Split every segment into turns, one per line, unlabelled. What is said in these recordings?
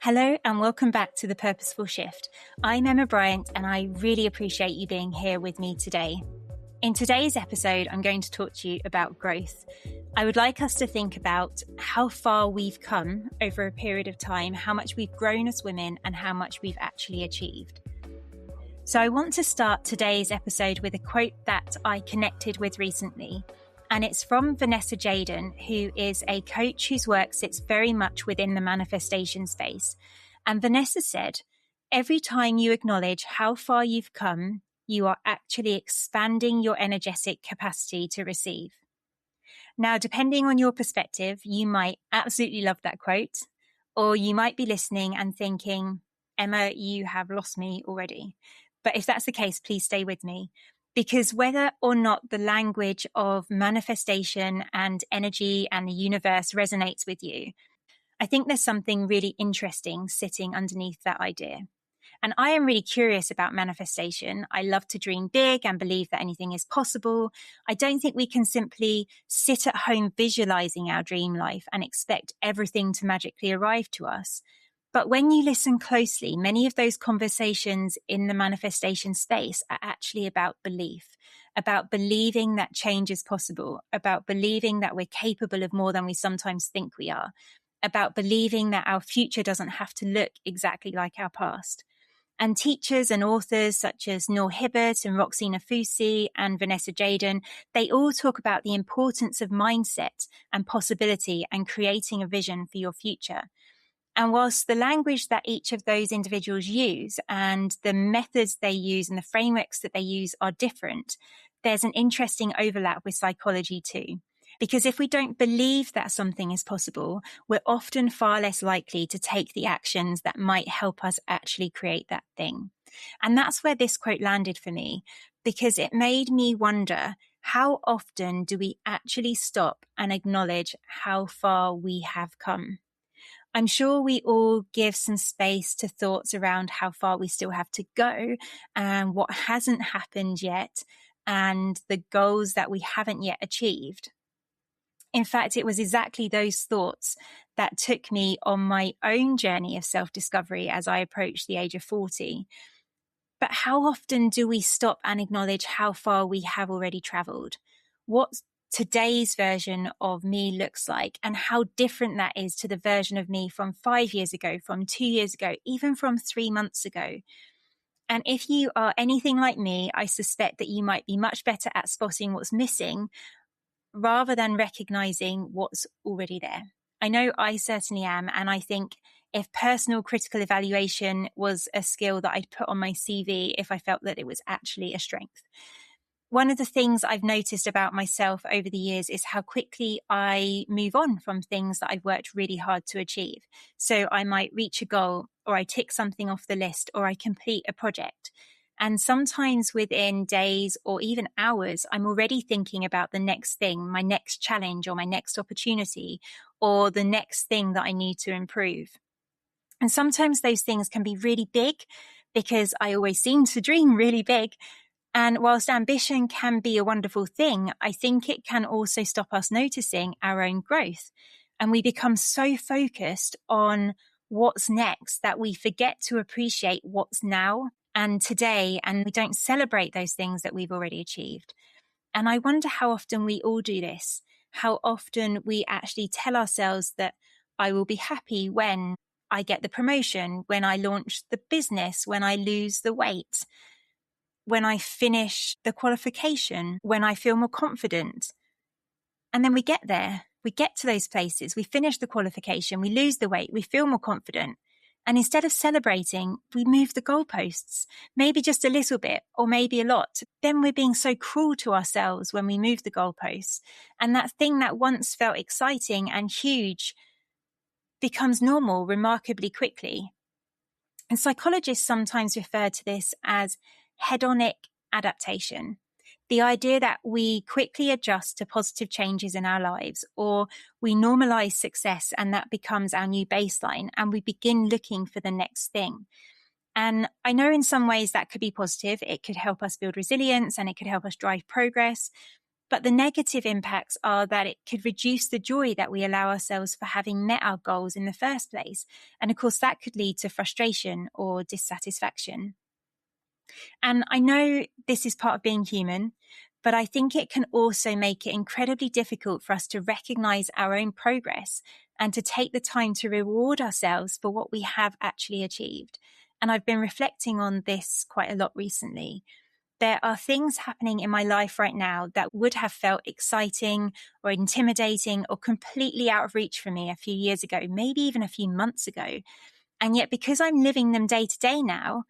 Hello and welcome back to the Purposeful Shift. I'm Emma Bryant and I really appreciate you being here with me today. In today's episode, I'm going to talk to you about growth. I would like us to think about how far we've come over a period of time, how much we've grown as women and how much we've actually achieved. So I want to start today's episode with a quote that I connected with recently. And it's from Vanessa Jaden, who is a coach whose work sits very much within the manifestation space. And Vanessa said, every time you acknowledge how far you've come, you are actually expanding your energetic capacity to receive. Now, depending on your perspective, you might absolutely love that quote, or you might be listening and thinking, Emma, you have lost me already. But if that's the case, please stay with me. Because whether or not the language of manifestation and energy and the universe resonates with you, I think there's something really interesting sitting underneath that idea. And I am really curious about manifestation. I love to dream big and believe that anything is possible. I don't think we can simply sit at home visualizing our dream life and expect everything to magically arrive to us. But when you listen closely, many of those conversations in the manifestation space are actually about belief, about believing that change is possible, about believing that we're capable of more than we sometimes think we are, about believing that our future doesn't have to look exactly like our past. And teachers and authors such as Noor Hibbert and Roxy Nafousi and Vanessa Jaden, they all talk about the importance of mindset and possibility and creating a vision for your future. And whilst the language that each of those individuals use and the methods they use and the frameworks that they use are different, there's an interesting overlap with psychology too. Because if we don't believe that something is possible, we're often far less likely to take the actions that might help us actually create that thing. And that's where this quote landed for me, because it made me wonder, how often do we actually stop and acknowledge how far we have come? I'm sure we all give some space to thoughts around how far we still have to go and what hasn't happened yet and the goals that we haven't yet achieved. In fact, it was exactly those thoughts that took me on my own journey of self-discovery as I approached the age of 40. But how often do we stop and acknowledge how far we have already traveled? What today's version of me looks like and how different that is to the version of me from 5 years ago, from 2 years ago, even from 3 months ago. And if you are anything like me, I suspect that you might be much better at spotting what's missing rather than recognizing what's already there. I know I certainly am. And I think if personal critical evaluation was a skill that I'd put on my CV, if I felt that it was actually a strength. One of the things I've noticed about myself over the years is how quickly I move on from things that I've worked really hard to achieve. So I might reach a goal, or I tick something off the list, or I complete a project. And sometimes within days or even hours, I'm already thinking about the next thing, my next challenge or my next opportunity, or the next thing that I need to improve. And sometimes those things can be really big because I always seem to dream really big. And whilst ambition can be a wonderful thing, I think it can also stop us noticing our own growth. And we become so focused on what's next that we forget to appreciate what's now and today, and we don't celebrate those things that we've already achieved. And I wonder how often we all do this, how often we actually tell ourselves that I will be happy when I get the promotion, when I launch the business, when I lose the weight, when I finish the qualification, when I feel more confident. And then we get there, we get to those places, we finish the qualification, we lose the weight, we feel more confident. And instead of celebrating, we move the goalposts, maybe just a little bit or maybe a lot. Then we're being so cruel to ourselves when we move the goalposts. And that thing that once felt exciting and huge becomes normal remarkably quickly. And psychologists sometimes refer to this as hedonic adaptation. The idea that we quickly adjust to positive changes in our lives, or we normalize success and that becomes our new baseline and we begin looking for the next thing. And I know in some ways that could be positive. It could help us build resilience and it could help us drive progress. But the negative impacts are that it could reduce the joy that we allow ourselves for having met our goals in the first place. And of course, that could lead to frustration or dissatisfaction. And I know this is part of being human, but I think it can also make it incredibly difficult for us to recognize our own progress and to take the time to reward ourselves for what we have actually achieved. And I've been reflecting on this quite a lot recently. There are things happening in my life right now that would have felt exciting or intimidating or completely out of reach for me a few years ago, maybe even a few months ago. And yet, because I'm living them day to day now,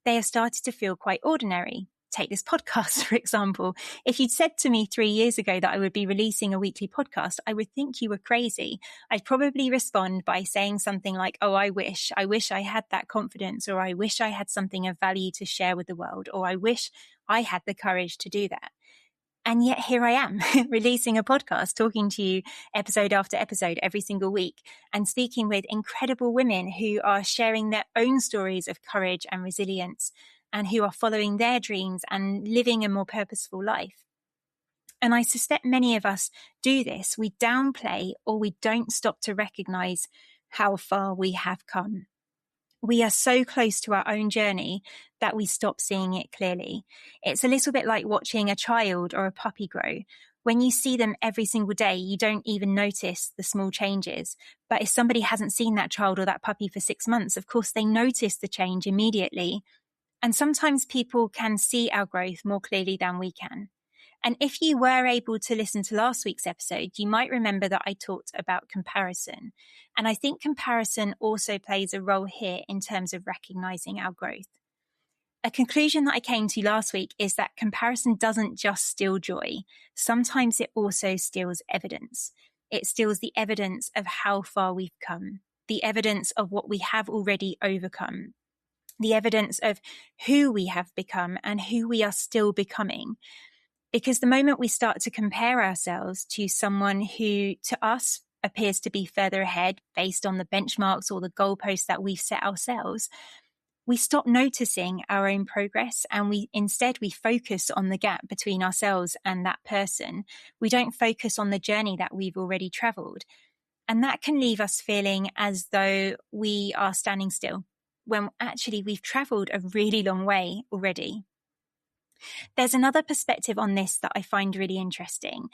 they have started to feel quite ordinary. Take this podcast, for example. If you'd said to me 3 years ago that I would be releasing a weekly podcast, I would think you were crazy. I'd probably respond by saying something like, oh, I wish I had that confidence, or I wish I had something of value to share with the world, or I wish I had the courage to do that. And yet here I am releasing a podcast, talking to you episode after episode every single week, and speaking with incredible women who are sharing their own stories of courage and resilience, and who are following their dreams and living a more purposeful life. And I suspect many of us do this. We downplay, or we don't stop to recognize how far we have come. We are so close to our own journey that we stop seeing it clearly. It's a little bit like watching a child or a puppy grow. When you see them every single day, you don't even notice the small changes. But if somebody hasn't seen that child or that puppy for 6 months, of course, they notice the change immediately. And sometimes people can see our growth more clearly than we can. And if you were able to listen to last week's episode, you might remember that I talked about comparison. And I think comparison also plays a role here in terms of recognizing our growth. A conclusion that I came to last week is that comparison doesn't just steal joy. Sometimes it also steals evidence. It steals the evidence of how far we've come, the evidence of what we have already overcome, the evidence of who we have become and who we are still becoming. Because the moment we start to compare ourselves to someone who, to us, appears to be further ahead based on the benchmarks or the goalposts that we've set ourselves, we stop noticing our own progress, and we focus on the gap between ourselves and that person. We don't focus on the journey that we've already traveled. And that can leave us feeling as though we are standing still, when actually we've traveled a really long way already. There's another perspective on this that I find really interesting.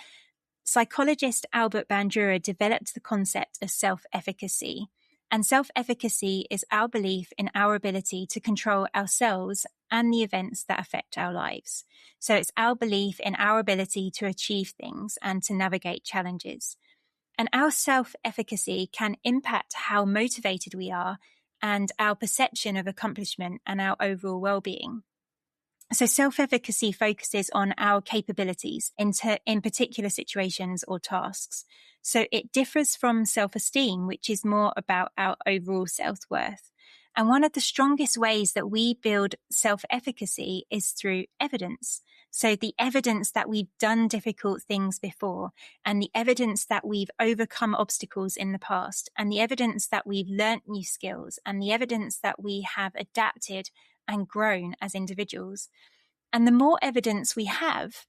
Psychologist Albert Bandura developed the concept of self-efficacy. And self-efficacy is our belief in our ability to control ourselves and the events that affect our lives. So it's our belief in our ability to achieve things and to navigate challenges. And our self-efficacy can impact how motivated we are and our perception of accomplishment and our overall well-being. So self-efficacy focuses on our capabilities in particular situations or tasks. So it differs from self-esteem, which is more about our overall self-worth. And one of the strongest ways that we build self-efficacy is through evidence. So the evidence that we've done difficult things before, and the evidence that we've overcome obstacles in the past, and the evidence that we've learnt new skills, and the evidence that we have adapted and grown as individuals. And the more evidence we have,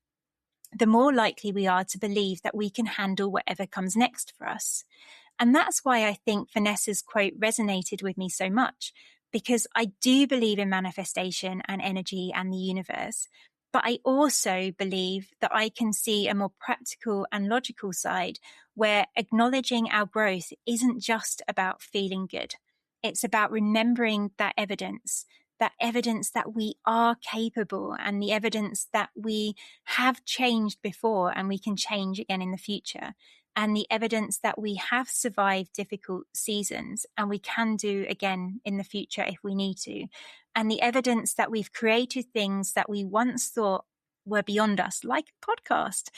the more likely we are to believe that we can handle whatever comes next for us. And that's why I think Vanessa's quote resonated with me so much, because I do believe in manifestation and energy and the universe. But I also believe that I can see a more practical and logical side where acknowledging our growth isn't just about feeling good. It's about remembering that evidence that we are capable, and the evidence that we have changed before and we can change again in the future, and the evidence that we have survived difficult seasons and we can do again in the future if we need to, and the evidence that we've created things that we once thought were beyond us, like a podcast.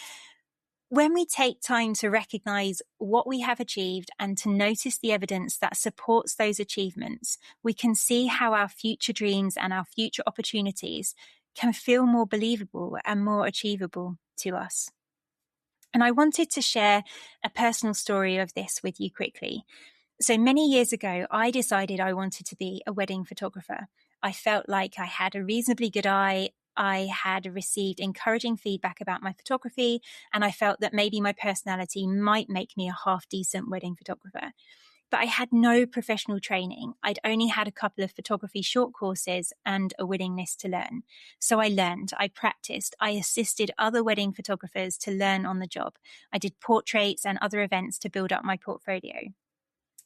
When we take time to recognize what we have achieved and to notice the evidence that supports those achievements, we can see how our future dreams and our future opportunities can feel more believable and more achievable to us. And I wanted to share a personal story of this with you quickly. So many years ago, I decided I wanted to be a wedding photographer. I felt like I had a reasonably good eye. I had received encouraging feedback about my photography, and I felt that maybe my personality might make me a half decent wedding photographer. But I had no professional training. I'd only had a couple of photography short courses and a willingness to learn. So I learned, I practiced, I assisted other wedding photographers to learn on the job. I did portraits and other events to build up my portfolio.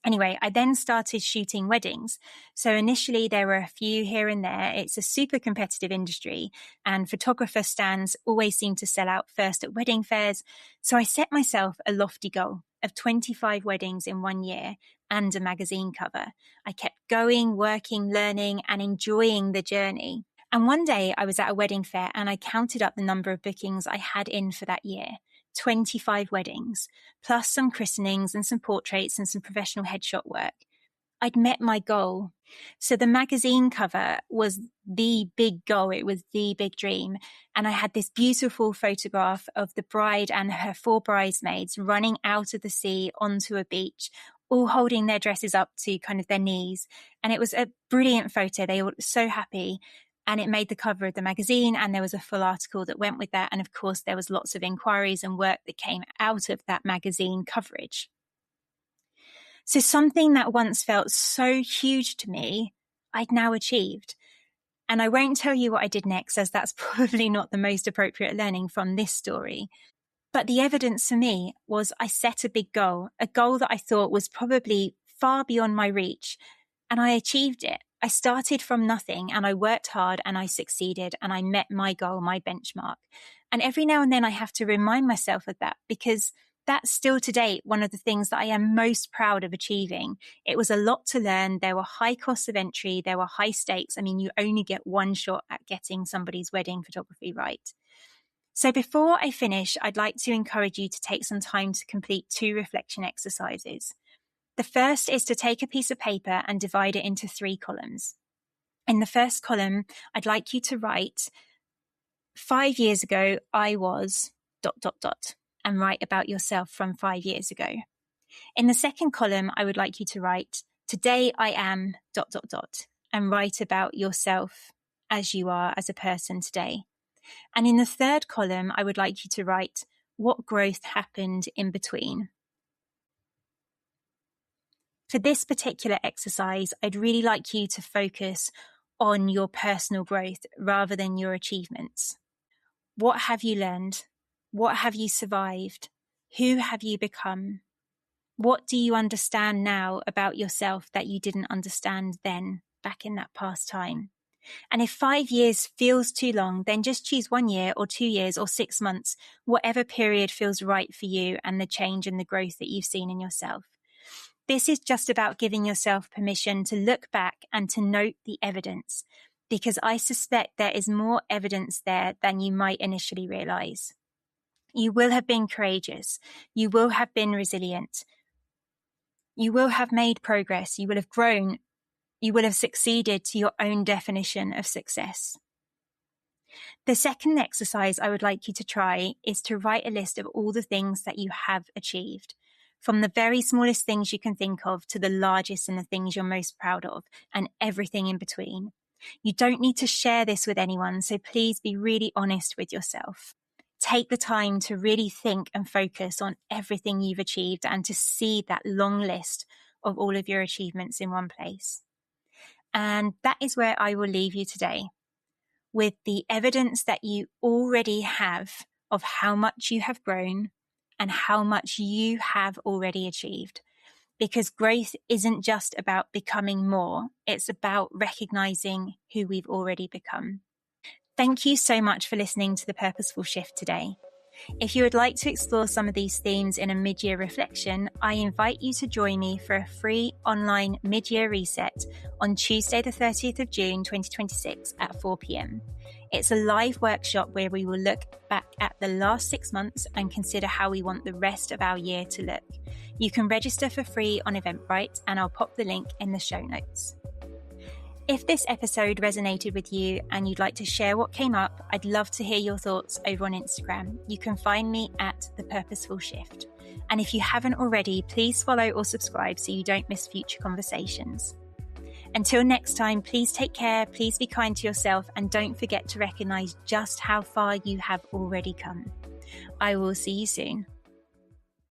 Anyway, I then started shooting weddings. So initially there were a few here and there. It's a super competitive industry, and photographer stands always seem to sell out first at wedding fairs. So I set myself a lofty goal of 25 weddings in 1 year and a magazine cover. I kept going, working, learning, and enjoying the journey. And one day I was at a wedding fair and I counted up the number of bookings I had in for that year. 25 weddings, plus some christenings and some portraits and some professional headshot work. I'd met my goal. So the magazine cover was the big goal. It was the big dream. And I had this beautiful photograph of the bride and her 4 bridesmaids running out of the sea onto a beach, all holding their dresses up to kind of their knees. And it was a brilliant photo. They were so happy. And it made the cover of the magazine, and there was a full article that went with that. And of course, there was lots of inquiries and work that came out of that magazine coverage. So something that once felt so huge to me, I'd now achieved. And I won't tell you what I did next, as that's probably not the most appropriate learning from this story. But the evidence for me was I set a big goal, a goal that I thought was probably far beyond my reach, and I achieved it. I started from nothing and I worked hard and I succeeded and I met my goal, my benchmark. And every now and then I have to remind myself of that, because that's still to date one of the things that I am most proud of achieving. It was a lot to learn. There were high costs of entry. There were high stakes. I mean, you only get one shot at getting somebody's wedding photography right. So before I finish, I'd like to encourage you to take some time to complete 2 reflection exercises. The first is to take a piece of paper and divide it into 3 columns. In the first column, I'd like you to write, 5 years ago, I was ... and write about yourself from 5 years ago. In the second column, I would like you to write, today I am ... and write about yourself as you are as a person today. And in the third column, I would like you to write, what growth happened in between. For this particular exercise, I'd really like you to focus on your personal growth rather than your achievements. What have you learned? What have you survived? Who have you become? What do you understand now about yourself that you didn't understand then, back in that past time? And if 5 years feels too long, then just choose 1 year or 2 years or 6 months, whatever period feels right for you and the change and the growth that you've seen in yourself. This is just about giving yourself permission to look back and to note the evidence, because I suspect there is more evidence there than you might initially realize. You will have been courageous. You will have been resilient. You will have made progress. You will have grown. You will have succeeded to your own definition of success. The second exercise I would like you to try is to write a list of all the things that you have achieved, from the very smallest things you can think of to the largest and the things you're most proud of, and everything in between. You don't need to share this with anyone, so please be really honest with yourself. Take the time to really think and focus on everything you've achieved and to see that long list of all of your achievements in one place. And that is where I will leave you today, with the evidence that you already have of how much you have grown and how much you have already achieved. Because growth isn't just about becoming more, it's about recognizing who we've already become. Thank you so much for listening to the Purposeful Shift today. If you would like to explore some of these themes in a mid-year reflection, I invite you to join me for a free online mid-year reset on Tuesday the 30th of June 2026 at 4 p.m. It's a live workshop where we will look back at the last 6 months and consider how we want the rest of our year to look. You can register for free on Eventbrite, and I'll pop the link in the show notes. If this episode resonated with you and you'd like to share what came up, I'd love to hear your thoughts over on Instagram. You can find me at The Purposeful Shift. And if you haven't already, please follow or subscribe so you don't miss future conversations. Until next time, please take care, please be kind to yourself, and don't forget to recognize just how far you have already come. I will see you soon.